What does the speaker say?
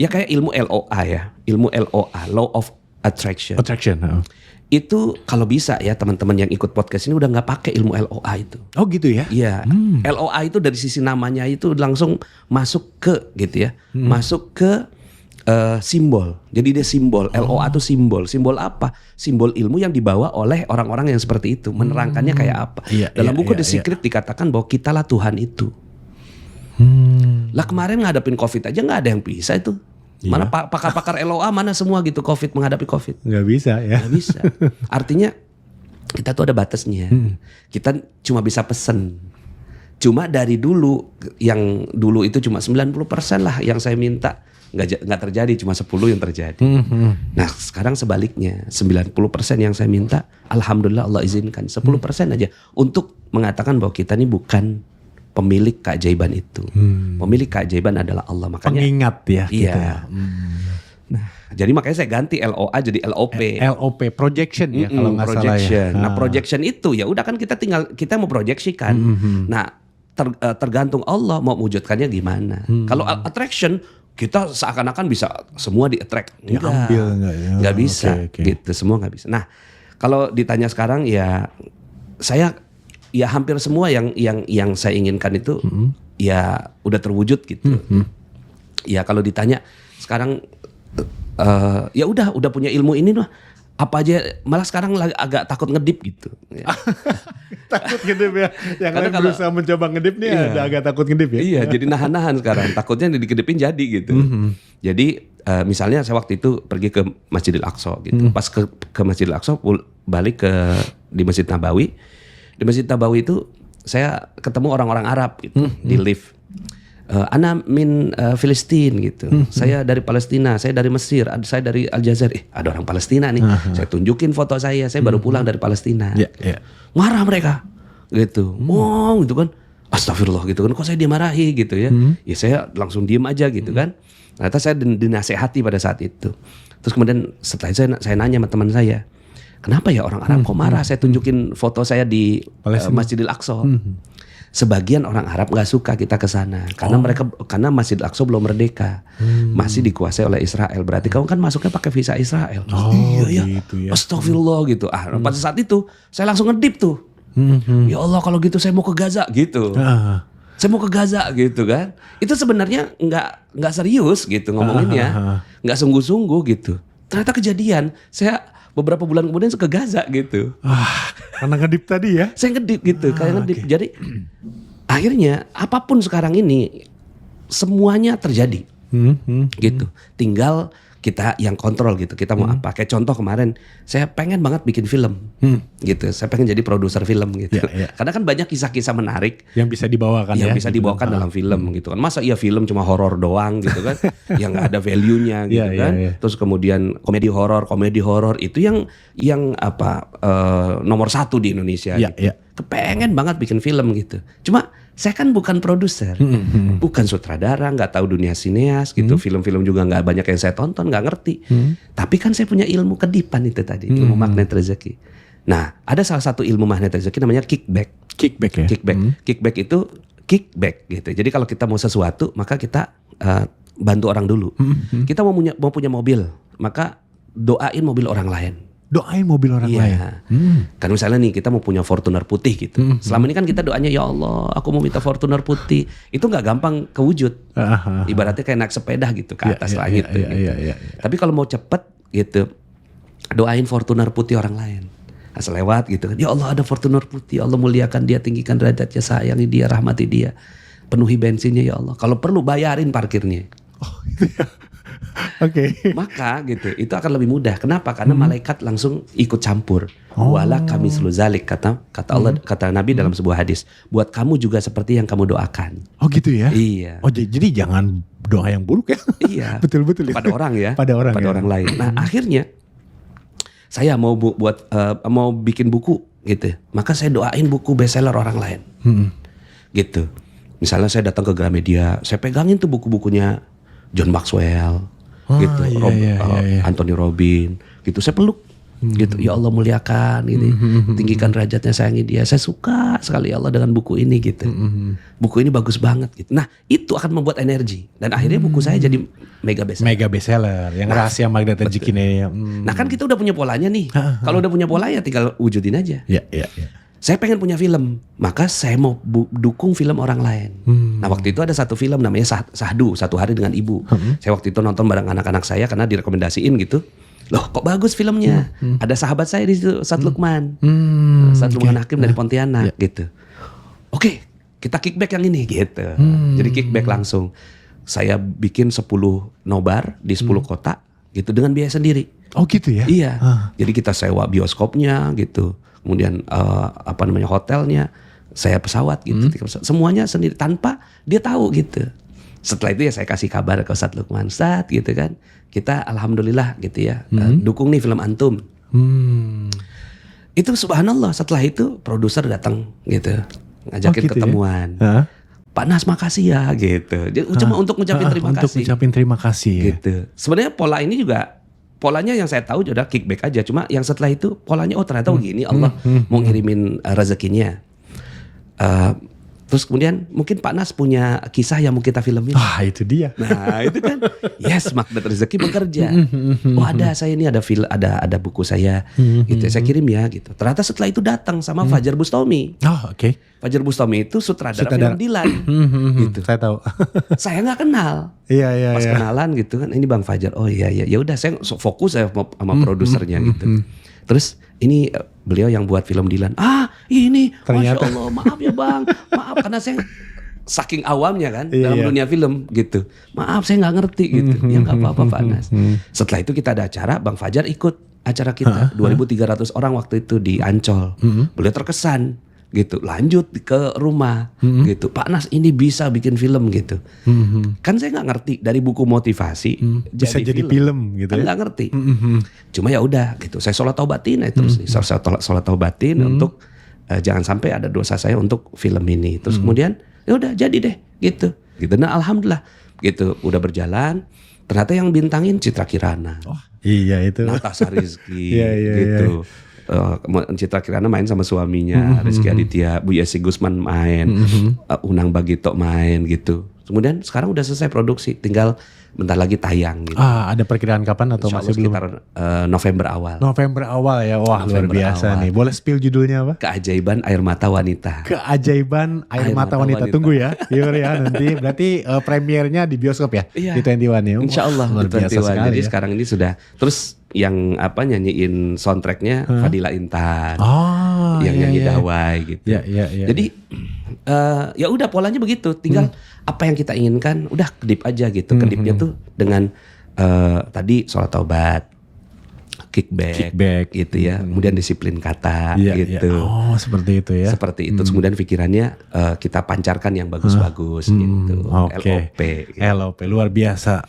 Ya kayak ilmu LOA ya, ilmu LOA, Law of Attraction. Itu kalau bisa ya teman-teman yang ikut podcast ini udah nggak pakai ilmu LOA itu. Oh gitu ya? Iya. LOA itu dari sisi namanya itu langsung masuk ke gitu ya, masuk ke simbol. Jadi dia simbol. LOA itu simbol. Simbol apa? Simbol ilmu yang dibawa oleh orang-orang yang seperti itu. Menerangkannya kayak apa? Dalam buku The Secret dikatakan bahwa kitalah Tuhan itu. Lah kemarin ngadepin COVID aja nggak ada yang bisa itu. Mana pakar-pakar LOA mana semua gitu COVID menghadapi COVID? Nggak bisa ya? Nggak bisa. Artinya kita tuh ada batasnya. Kita cuma bisa pesen. Cuma dari dulu, yang dulu itu cuma 90% lah yang saya minta. Nggak terjadi, cuma 10 yang terjadi. Nah sekarang sebaliknya, 90% yang saya minta, alhamdulillah Allah izinkan 10% aja untuk mengatakan bahwa kita ini bukan pemilik keajaiban itu. Pemilik keajaiban adalah Allah. Makanya pengingat ya. Iya. Gitu ya. Nah, jadi makanya saya ganti LOA jadi LOP. LOP projection ya kalau nggak salah ya. Nah projection itu ya udah kan kita mau proyeksikan. Nah tergantung Allah mau wujudkannya gimana. Kalau attraction kita seakan-akan bisa semua di-attract. Diambil nggak bisa. Gitu semua nggak bisa. Nah kalau ditanya sekarang ya saya ya hampir semua yang saya inginkan itu ya udah terwujud gitu. Ya kalau ditanya sekarang ya udah punya ilmu ini mah apa aja, malah sekarang agak takut ngedip gitu. Ya. Takut ngedip ya. Yang lain berusaha mencoba ngedip nih ada agak takut ngedip ya. Iya, jadi nahan-nahan sekarang. Takutnya dikedipin jadi gitu. Jadi misalnya saya waktu itu pergi ke Masjidil Aqsa gitu. Pas ke Masjidil Aqsa balik di Masjid Nabawi. Di Masjid Nabawi itu saya ketemu orang-orang Arab gitu di lift. Ana min Filistin gitu. Saya dari Palestina, saya dari Mesir, saya dari Aljazair. Ada orang Palestina nih. Saya tunjukin foto saya baru pulang dari Palestina. Marah mereka gitu. Gitu kan. Astagfirullah gitu kan. Kok saya dimarahi gitu ya. Ya saya langsung diem aja gitu kan. Ternyata saya dinasehati pada saat itu. Terus kemudian setelah itu saya nanya sama teman saya, kenapa ya orang Arab kok marah saya tunjukin foto saya di Masjidil Aqsa? Sebagian orang Arab nggak suka kita ke sana karena Masjidil Aqsa belum merdeka, masih dikuasai oleh Israel. Berarti kamu kan masuknya pakai visa Israel. Iya gitu ya. Astagfirullah gitu. Pada saat itu saya langsung ngedip tuh. Ya Allah kalau gitu saya mau ke Gaza gitu. Saya mau ke Gaza gitu kan. Itu sebenarnya nggak serius gitu ngomonginnya, nggak sungguh-sungguh gitu. Ternyata kejadian. Saya beberapa bulan kemudian ke Gaza gitu. Karena ngedip tadi ya? Saya ngedip gitu, kayak ngedip. Jadi akhirnya apapun sekarang ini semuanya terjadi, gitu. Tinggal kita yang kontrol gitu. Kita mau apa? Kayak contoh kemarin, saya pengen banget bikin film, gitu. Saya pengen jadi produser film gitu. Karena kan banyak kisah-kisah menarik yang bisa dibawakan, bisa dibawakan dalam film gitu kan. Masa iya film cuma horor doang gitu kan, yang nggak ada value-nya gitu kan. Terus kemudian komedi horor itu yang nomor 1 di Indonesia. Gitu. Kepengen banget bikin film gitu. Cuma saya kan bukan produser, bukan sutradara, nggak tahu dunia sineas gitu. Film-film juga nggak banyak yang saya tonton, nggak ngerti. Tapi kan saya punya ilmu kedipan itu tadi, ilmu magnet rezeki. Nah, ada salah satu ilmu magnet rezeki namanya kickback. Kickback ya. Kickback itu kickback gitu. Jadi kalau kita mau sesuatu, maka kita bantu orang dulu. Kita mau punya mobil, maka doain mobil orang lain. Doain mobil orang lain. Kan misalnya nih kita mau punya Fortuner putih gitu. Selama ini kan kita doanya ya Allah, aku mau minta Fortuner putih. Itu nggak gampang kewujud. Ibaratnya kayak naik sepeda gitu ke atas langit. Tapi kalau mau cepet gitu, doain Fortuner putih orang lain. Asal lewat gitu kan. Ya Allah ada Fortuner putih. Ya Allah muliakan dia, tinggikan derajatnya, sayangi dia, rahmati dia. Penuhi bensinnya ya Allah. Kalau perlu bayarin parkirnya. Oh gitu ya. Oke. Maka gitu itu akan lebih mudah. Kenapa? Karena malaikat langsung ikut campur. Wala kami seluzalik kata Allah, kata Nabi dalam sebuah hadis. Buat kamu juga seperti yang kamu doakan. Oh gitu ya? Iya. Oh jadi jangan doa yang buruk ya? Iya. Betul-betul ya. Pada orang ya. Pada orang lain. Nah akhirnya saya mau mau bikin buku gitu. Maka saya doain buku bestseller orang lain. Gitu. Misalnya saya datang ke Gramedia, saya pegangin tuh buku-bukunya John Maxwell. Gitu, Anthony Robbins, gitu saya peluk, gitu. Ya Allah muliakan gitu. Tinggikan derajatnya, sayangi dia. Saya suka sekali ya Allah dengan buku ini gitu. Buku ini bagus banget gitu. Nah, itu akan membuat energi dan akhirnya buku saya jadi mega bestseller. Mega bestseller yang rahasia magnet rezeki ini. Nah, kan kita udah punya polanya nih. Kalau udah punya pola ya tinggal wujudin aja. Ya. Saya pengen punya film, maka saya mau dukung film orang lain. Nah, waktu itu ada satu film namanya Sahdu, Satu Hari Dengan Ibu. Saya waktu itu nonton bareng anak-anak saya karena direkomendasiin gitu. Loh, kok bagus filmnya? Ada sahabat saya di situ, Ustadz Lukman. Ustadz Lukman Hakim dari Pontianak gitu. Oke, kita kickback yang ini gitu. Jadi kickback langsung. Saya bikin 10 nobar di 10 kota gitu dengan biaya sendiri. Oh gitu ya? Iya. Jadi kita sewa bioskopnya gitu. Kemudian hotelnya, saya pesawat gitu. Semuanya sendiri tanpa dia tahu gitu. Setelah itu ya saya kasih kabar ke Ustadz Lukman, Ustadz gitu kan. Kita alhamdulillah gitu ya, dukung nih film antum. Itu subhanallah, setelah itu produser datang gitu, ngajakin gitu ketemuan. Ya? Pak Nas makasih ya gitu. Dia cuma untuk ngucapin terima kasih. Untuk ngucapin terima kasih. Gitu. Sebenarnya pola ini juga polanya yang saya tahu udah kickback aja. Cuma yang setelah itu polanya ternyata begini Allah mau ngirimin rezekinya. Terus kemudian mungkin Pak Nas punya kisah yang mau kita filmin. Itu dia. Nah itu kan yes, magnet rezeki bekerja. Oh ada, saya ini ada ada buku saya gitu. Saya kirim ya gitu. Ternyata setelah itu datang sama Fajar Bustami. Oh oke. Fajar Bustami itu sutradara film Dilan. Gitu. Saya tahu. Saya nggak kenal. Iya. Pas kenalan gitu kan, ini Bang Fajar. Oh iya. Ya udah saya fokus saya sama produsernya gitu. Terus ini beliau yang buat film Dilan. Ini ternyata. Masya Allah, maaf ya Bang. Maaf karena saya saking awamnya kan dalam dunia film gitu. Maaf saya nggak ngerti gitu. Ya nggak apa-apa Pak Nas. Setelah itu kita ada acara, Bang Fajar ikut acara kita. 2.300 orang waktu itu di Ancol. Beliau terkesan gitu, lanjut ke rumah gitu, Pak Nas ini bisa bikin film gitu. Kan saya nggak ngerti dari buku motivasi bisa jadi film gitu kan ya? Nggak ngerti. Cuma ya udah gitu, saya sholat taubatin terus saya sholat taubatin untuk jangan sampai ada dosa saya untuk film ini. Terus kemudian ya udah jadi deh gitu. Nah alhamdulillah gitu udah berjalan. Ternyata yang bintangin Citra Kirana. Iya itu. Natasha Rizky gitu. Citra Kirana main sama suaminya, Rizky Aditya, Bu Yesi Gusman main, Unang Bagito main gitu. Kemudian sekarang udah selesai produksi, tinggal bentar lagi tayang gitu. Ada perkiraan kapan atau masih belum? Sekitar November awal. November awal ya, wah November luar biasa awal. Nih. Boleh spill judulnya apa? Keajaiban Air Mata Wanita. Keajaiban Air Mata Wanita. Tunggu ya, ya nanti. Berarti premiernya di bioskop ya? Iya. Di 21 ya? Insya Allah luar di 21. Jadi ya. sekarang ini sudah. Terus yang nyanyiin soundtracknya Fadila Intan, yang nyanyi Dawai gitu. Jadi ya udah polanya begitu. Tinggal apa yang kita inginkan, udah kedip aja gitu. Kedipnya tuh dengan tadi sholat taubat, kickback gitu ya. Kemudian disiplin kata gitu. Oh seperti itu ya. Seperti itu. Kemudian pikirannya kita pancarkan yang bagus-bagus gitu. LOP. Gitu. LOP luar biasa.